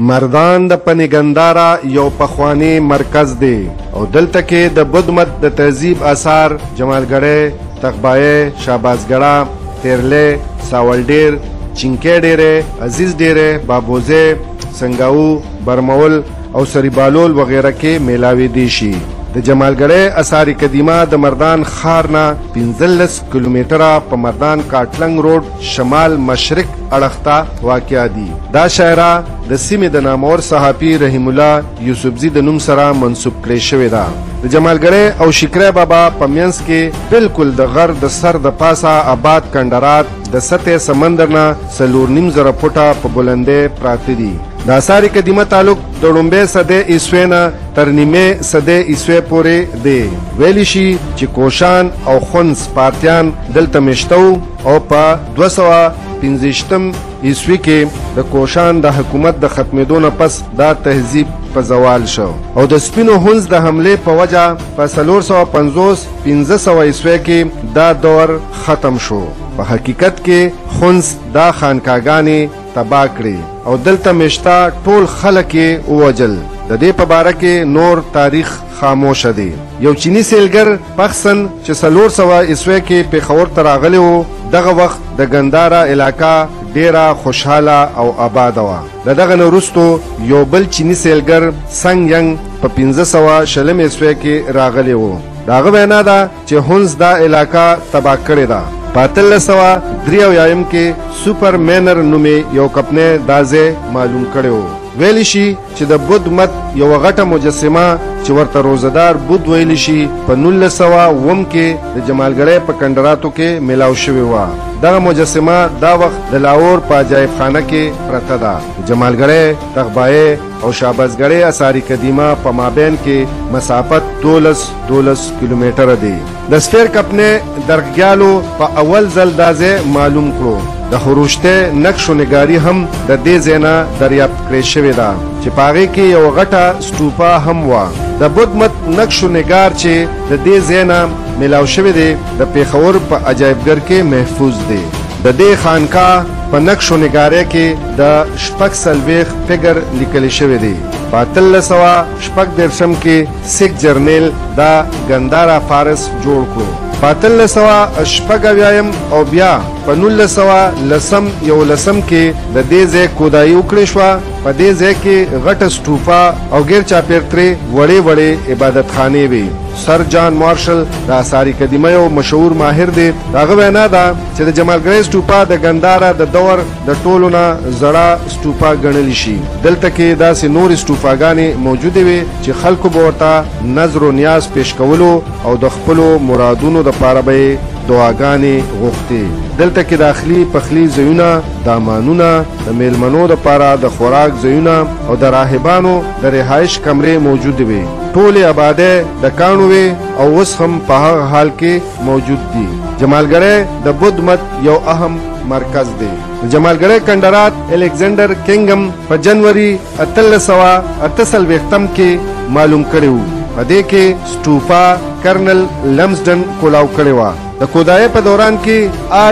مردان د پنګندارا یو پخوانی مرکز دی او دلته کې د بدھ مت د تهذیب آثار جمالګړی، تغبایه، شابازګړه، تیرله، ساولډیر، چینکې ډیره، عزیز ډیره، بابوزه، سنگاو، برمول او سریبالول وغیرہ کې میلاوي دي شي. د جمالګړی اثار قدیمه د مردان ښار نه 15 کیلومتره په مردان کاټلنګ روډ شمال مشرق اړخ ته واقع دي. دا شاعره د سیمې د نامور صحافي رحیم الله یوسفزي د نوم سره منسوب کړې شوې ده. د جمالګړی او شکری بابا په منځ کې بالکل د غر د سر د پاسه آباد کندرات د سطح سمندر نه 4.5 فوټه په بلندۍ پراته دي. د آثار قدیمه تعلق د لومبۍ صدۍ عیسوي نه تر نیمې صدۍ عیسوي پورې دی. ویلی شي چې کوشان او خنس پارتیان دلته مشتو او په 215 عیسوي کې د کوشان د حکومت د ختمېدو نه پس دا تهذیب په زوال شو او د سپینو هونز د حملې په وجه په 450-1500 عیسوي کې دا دور ختم شو. په حقیقت کې خنس دا خانقاګانې تباه کړې او دلته مشتا ټول خلک یې ووجل. د دې په باره کې نور تاریخ خاموش دی. یو چینی سیلګر پخسن چې 400 عیسوي کې پیښور ته راغلی و، دغه وخت د ګندارا علاقه ډیره خوشحاله او آباد وه. د دغه نه وروستو یو بل چینی سیلګر سنګ ینګ په 1520 عیسوي کې راغلی و. د هغه وینا ده چې هونز دا علاقه تباه کړې ده. په 1893 کې سوپر مینر نومې یو کپنې دا ځای معلوم کړی و. ویلی شي چې د بدھ مت یو غټه مجسمه چې ورته روزدار بدھ ویلی شي په 1901 کې د جمالګړی په کندراتو کې میلاو شوې وه. دغه مجسمه دا وخت د لاهور په عجایب خانه کې پرته ده. جمالګړی، تغبایه او شابازګړی اثار قدیمه په مابین کې مسافت 12 کیلومتره دی. د سفیر کپنې درغیالو په اول ځل دا ځای معلوم کړو. د خروشته نقش و نگاری هم د دې ځای نه دریافت کړې شوې ده چې په هغې کې یو غټه سټوپا هم وه. د بدھ مت نقش و نگار چې د دې ځای نه میلاو شوی دی د پیښور په عجایبګر کې محفوظ دی. د دې خانقاه په نقش و نگارۍ کې د 46 فګر لیکل شوی دی. په 1316 کې سیک جرنیل دا ګندارا فارس جوړ کړو. په 1316 او بیا په 1910 کې د دې ځای کودایي وکړې شوه. په دې ځای کې غټه سټوپا او غیر چاپیر ترې وړې وړې عبادتخانې وي. سر جان مارشل د آثار قدیمه یو مشهور ماهر دی. هغه وینا ده چې د جمالګړی سټوپا د ګندارا د دور د ټولو نه زړه سټوپا ګڼل شي. دلته کې داسې نورې سټوپاګانې موجودې وي چې خلکو به ورته نظر و نیاز پیش کولو او د خپلو مرادونو دپاره به دعاګانې غوښتې. دلته کې داخلي پخلي ځایونه، دامانونه، د میلمنو دپاره د خوراک ځایونه او د راهبانو د رهایش کمرې موجود وي. ټولې آبادۍ د کاڼو وي او اوس هم په هغه حال کې موجود دي. جمالګړی د بدھ مت یو اهم مرکز دی. د جمالګړی کندرات الیگزینډر کینګم په جنوري 1848 کې معلوم کړی و. په دې کې سټوپا کرنل لمسډن کولاو کړې وه. د کودایۍ په دوران کې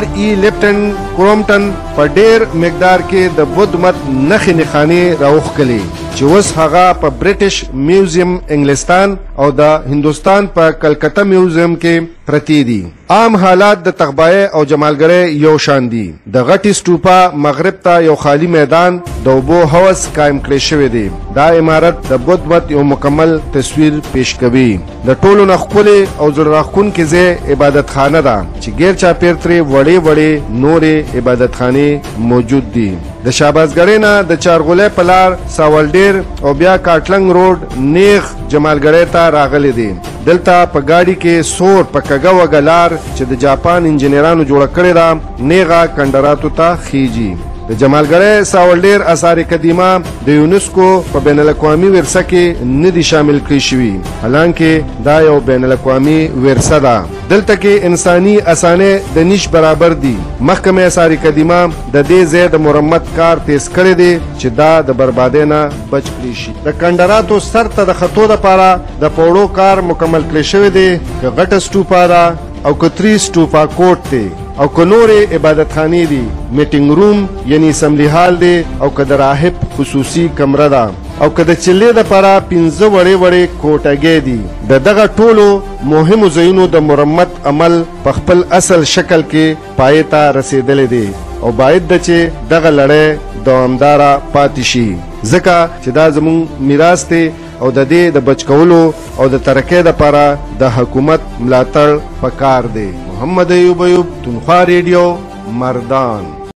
RE لیفټن کرومټن په ډیر مقدار کې د بدھ مت نښې نښانې راوښکلې چې اوس هغه په برټش میوزیم انګلستان او د هندوستان په کلکته میوزیم کې پرتی دي. عام حالات د تغبایه او جمالګړی یو شان دي. د غټي سټوپا مغرب ته یو خالی میدان د اوبو حوض قائم کړی شوی دی. دا عمارت د بدھ مت یو مکمل تصویر پیش کوي. د ټولو نه ښکلې او زړه راښکونکې ځای عبادتخانه ده چې غیر چاپیر ترې وړې وړې نورې عبادتخانې موجود دي. د شابازګړی نه د چارغولۍ په لار ساولډیر او بیا کاټلنګ روډ نیغ جمالګړی ته راغلی دی. دلته په ګاډي کې سور په کږه وږه لار چې د جاپان انجینرانو جوړه کړې ده نیغه کندراتو ته خیجي. د جمالګړی ساولډیر اثار قدیمه د یونسکو په بین الاقوامي ورثه کې نه دي شامل کړي شوي، حالانکه دا یو بین الاقوامي ورثه ده. دلته کې انساني اسانه د نیش برابر دي. محکمه اثار قدیمه د دې ځای د مرمت کار تیز کړی دی چې دا د بربادۍ نه بچ کړي شي. د کندراتو سر ته د خطو دپاره د پوړو کار مکمل کړی شوی دی. که غټه سټوپا ده او که 3 سټوپا کوټ دی. او که نورې عبادتخانې دي، میټینګ روم یعنی اسمبلی هال دی، او که د راهب خصوصي کمره ده، او که د چلې دپاره 5 وړې وړې کوټګۍ دي. د دغه ټولو مهمو ځایونو د مرمت عمل په خپل اصل شکل کې پای ته رسېدلی دی او باید ده چې دغه لړۍ دوامداره پاتې شي، ځکه چې دا زموږ میراث دی او د دې د بچ کولو او د ترقۍ دپاره د حکومت ملاتړ پکار دی. محمد ایوب، تونخوا ریډیو، مردان.